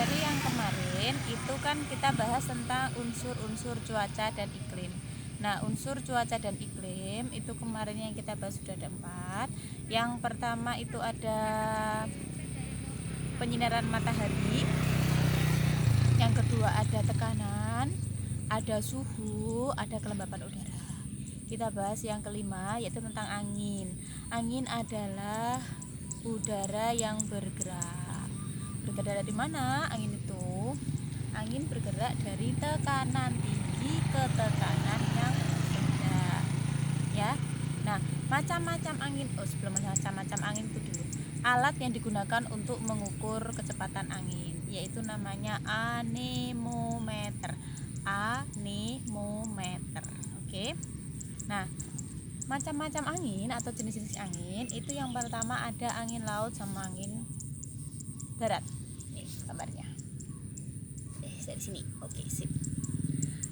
materi yang kemarin itu kan kita bahas tentang unsur-unsur cuaca dan iklim. Nah, unsur cuaca dan iklim itu kemarin yang kita bahas sudah ada 4. Yang pertama itu ada penyinaran matahari. Yang kedua ada tekanan, ada suhu, ada kelembapan udara. Kita bahas yang kelima yaitu tentang angin. Angin adalah udara yang bergerak. Bergerak dari mana angin itu? Angin bergerak dari tekanan tinggi ke tekanan yang rendah, ya. Nah, macam-macam angin. Sebelum macam-macam angin itu dulu. Alat yang digunakan untuk mengukur kecepatan angin yaitu namanya anemometer. Anemometer. Oke. Nah, macam-macam angin atau jenis-jenis angin itu yang pertama ada angin laut sama angin darat. Nih gambarnya. Dari sini. Oke, sip.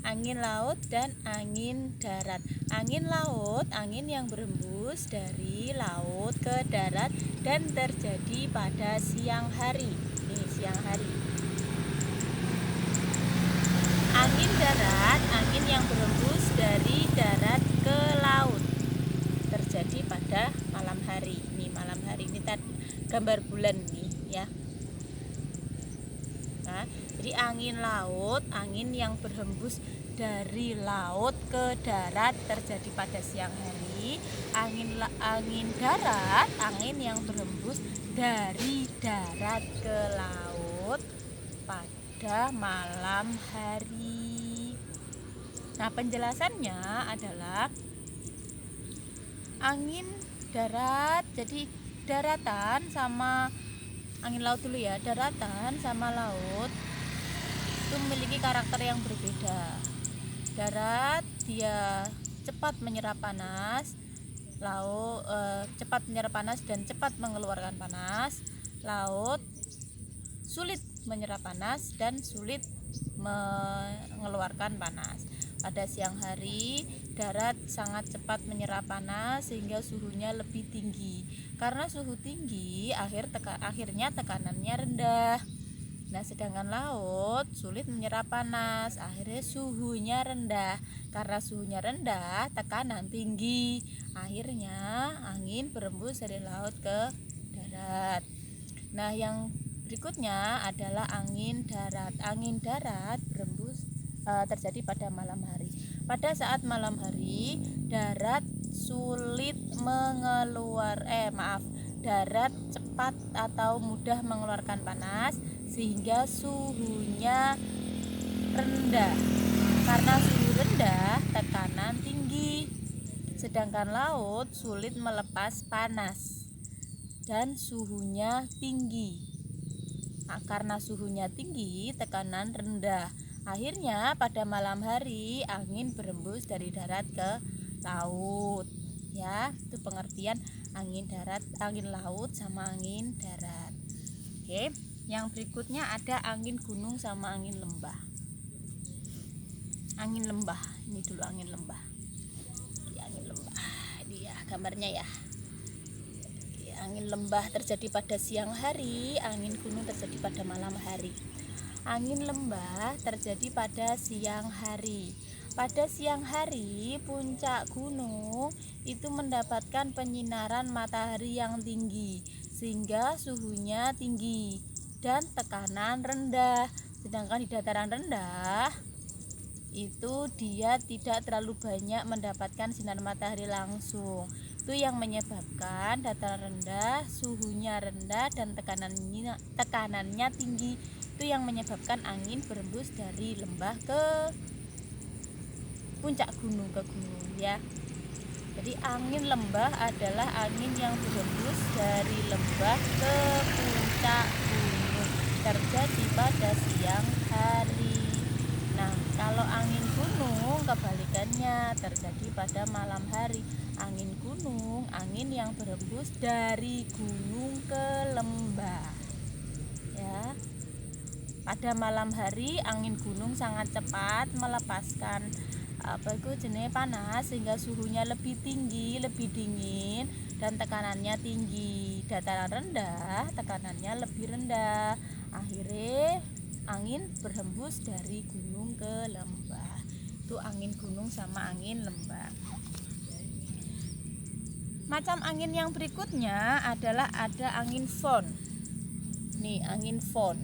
Angin laut dan angin darat. Angin laut, angin yang berembus dari laut ke darat dan terjadi pada siang hari. Ini siang hari. Angin darat, angin yang berembus dari darat ke laut, terjadi pada malam hari. Ini malam hari, ini gambar bulan nih ya. Nah, jadi angin laut, angin yang berhembus dari laut ke darat terjadi pada siang hari. Angin darat, angin yang berhembus dari darat ke laut pada malam hari. Nah, penjelasannya adalah angin darat, jadi daratan sama angin laut dulu ya. Daratan sama laut itu memiliki karakter yang berbeda. Darat dia cepat menyerap panas, laut cepat menyerap panas dan cepat mengeluarkan panas. Laut sulit menyerap panas dan sulit mengeluarkan panas. Pada siang hari, darat sangat cepat menyerap panas sehingga suhunya lebih tinggi. Karena suhu tinggi, akhirnya tekanannya rendah. Nah, sedangkan laut sulit menyerap panas, akhirnya suhunya rendah. Karena suhunya rendah, tekanan tinggi. Akhirnya angin berembus dari laut ke darat. Nah, yang berikutnya adalah angin darat. Angin darat berembus terjadi pada malam hari. Pada saat malam hari, darat sulit darat cepat atau mudah mengeluarkan panas sehingga suhunya rendah. Karena suhu rendah, tekanan tinggi. Sedangkan laut sulit melepas panas dan suhunya tinggi. Nah, karena suhunya tinggi, tekanan rendah. Akhirnya pada malam hari angin berembus dari darat ke laut. Ya, itu pengertian angin darat, angin laut sama angin darat. Oke, yang berikutnya ada angin gunung sama angin lembah. Angin lembah, ini dulu angin lembah. Angin lembah, dia gambarnya ya. Angin lembah terjadi pada siang hari, angin gunung terjadi pada malam hari. Angin lembah terjadi pada siang hari. Pada siang hari, puncak gunung itu mendapatkan penyinaran matahari yang tinggi sehingga suhunya tinggi dan tekanan rendah. Sedangkan di dataran rendah itu dia tidak terlalu banyak mendapatkan sinar matahari langsung. Itu yang menyebabkan dataran rendah suhunya rendah dan tekanannya tinggi. Itu yang menyebabkan angin berembus dari lembah ke puncak gunung, ke gunung ya. Jadi angin lembah adalah angin yang berembus dari lembah ke puncak gunung, terjadi pada siang hari. Nah, kalau angin gunung kebalikannya, terjadi pada malam hari. Angin gunung, angin yang berembus dari gunung ke lembah. Ya. Pada malam hari angin gunung sangat cepat melepaskan jenis panas sehingga suhunya lebih tinggi, lebih dingin dan tekanannya tinggi. Dataran rendah tekanannya lebih rendah. Akhirnya angin berhembus dari gunung ke lembah. Itu angin gunung sama angin lembah. Macam angin yang berikutnya adalah ada angin fon. Nih, angin fon.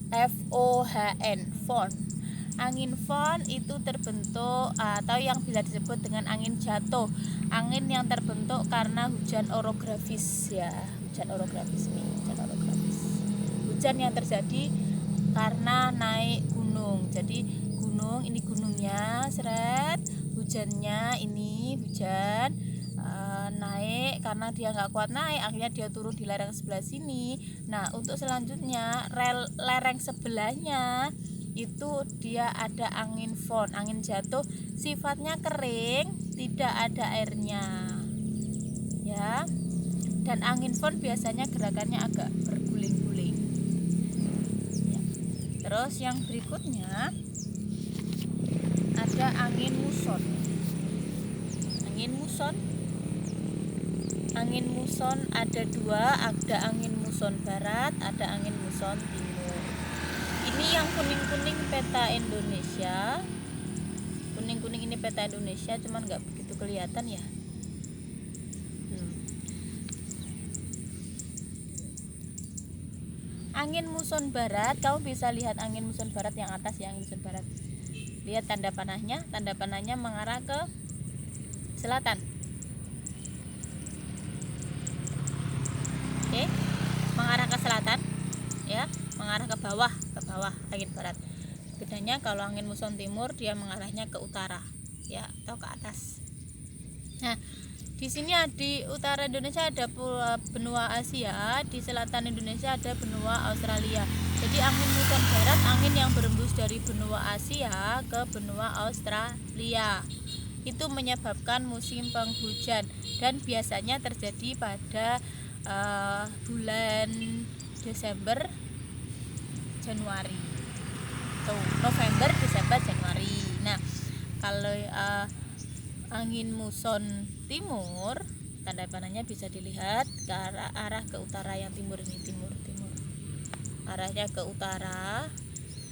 FOHN, fon. Angin fon itu terbentuk atau yang bisa disebut dengan angin jatuh. Angin yang terbentuk karena hujan orografis ya. Hujan orografis nih, hujan orografis. Hujan yang terjadi karena naik gunung. Jadi gunung, ini gunungnya, seret. Hujannya ini hujan naik karena dia nggak kuat naik, akhirnya dia turun di lereng sebelah sini. Nah, untuk selanjutnya lereng sebelahnya itu dia ada angin fon, angin jatuh, sifatnya kering, tidak ada airnya ya. Dan angin fon biasanya gerakannya agak berguling-guling ya. Terus yang berikutnya ada angin muson. Angin muson, angin muson ada dua, ada angin muson barat, ada angin muson timur. Ini yang kuning-kuning peta Indonesia. Kuning-kuning ini peta Indonesia, cuman nggak begitu kelihatan ya. Angin muson barat, kamu bisa lihat angin muson barat yang atas ya, angin muson barat. Lihat tanda panahnya mengarah ke selatan. Oke, mengarah ke selatan ya, mengarah ke bawah angin barat. Bedanya kalau angin muson timur dia mengarahnya ke utara ya, atau ke atas. Nah, di sini di utara Indonesia ada benua Asia, di selatan Indonesia ada benua Australia. Jadi angin muson barat, angin yang berembus dari benua Asia ke benua Australia. Itu menyebabkan musim penghujan dan biasanya terjadi pada bulan Desember, Januari. Tuh, November, Desember, Januari. Nah, kalau angin muson timur, tanda panahnya bisa dilihat ke arah ke utara, yang timur ini, timur arahnya ke utara.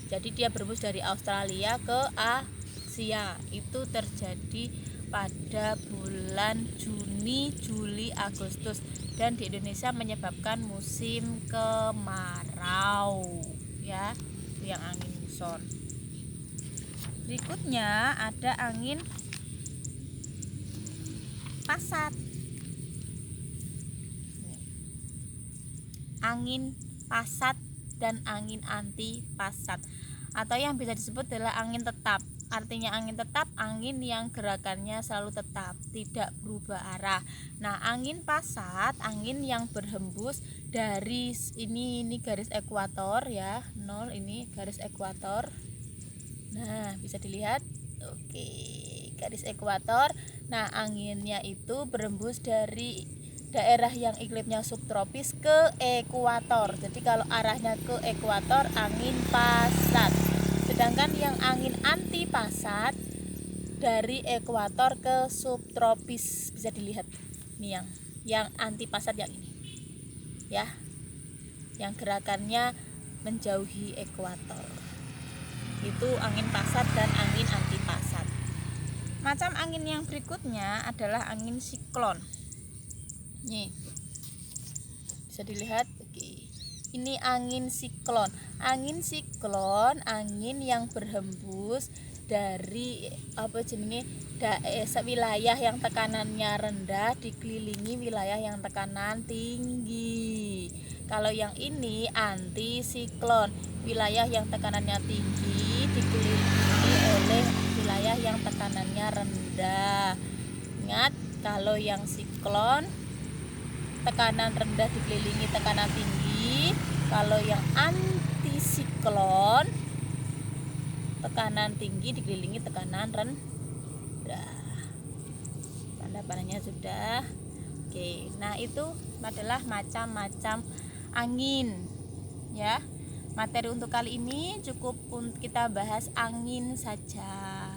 Jadi dia berembus dari Australia ke Asia. Itu terjadi pada bulan Juni, Juli, Agustus, dan di Indonesia menyebabkan musim kemarau ya, itu yang angin muson. Berikutnya ada angin pasat. Angin pasat dan angin anti pasat, atau yang bisa disebut adalah angin tetap. Artinya angin tetap, angin yang gerakannya selalu tetap, tidak berubah arah. Nah, angin pasat, angin yang berhembus dari ini garis ekuator ya, 0 ini garis ekuator. Nah, bisa dilihat. Oke, garis ekuator. Nah, anginnya itu berembus dari daerah yang iklimnya subtropis ke ekuator. Jadi kalau arahnya ke ekuator, angin pasat. Sedangkan yang angin anti pasat dari ekuator ke subtropis, bisa dilihat nih yang anti pasat yang ini ya, yang gerakannya menjauhi ekuator. Itu angin pasat dan angin anti pasat. Macam angin yang berikutnya adalah angin siklon. Nih, bisa dilihat. Oke, ini angin siklon. Angin siklon, angin yang berhembus dari wilayah yang tekanannya rendah dikelilingi wilayah yang tekanan tinggi. Kalau yang ini anti siklon, wilayah yang tekanannya tinggi dikelilingi oleh wilayah yang tekanannya rendah. Ingat, kalau yang siklon tekanan rendah dikelilingi tekanan tinggi. Kalau yang anti siklon, tekanan tinggi dikelilingi tekanan rendah. Tanda panahnya sudah. Oke, nah itu adalah macam-macam angin ya. Materi untuk kali ini cukup kita bahas angin saja.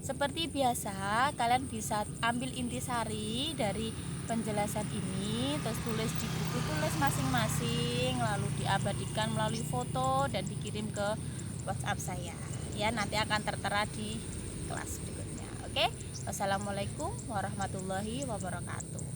Seperti biasa, kalian bisa ambil intisari dari penjelasan ini, terus tulis di buku tulis masing-masing, lalu diabadikan melalui foto dan dikirim ke WhatsApp saya. Ya, nanti akan tertera di kelas berikutnya. Oke, wassalamualaikum warahmatullahi wabarakatuh.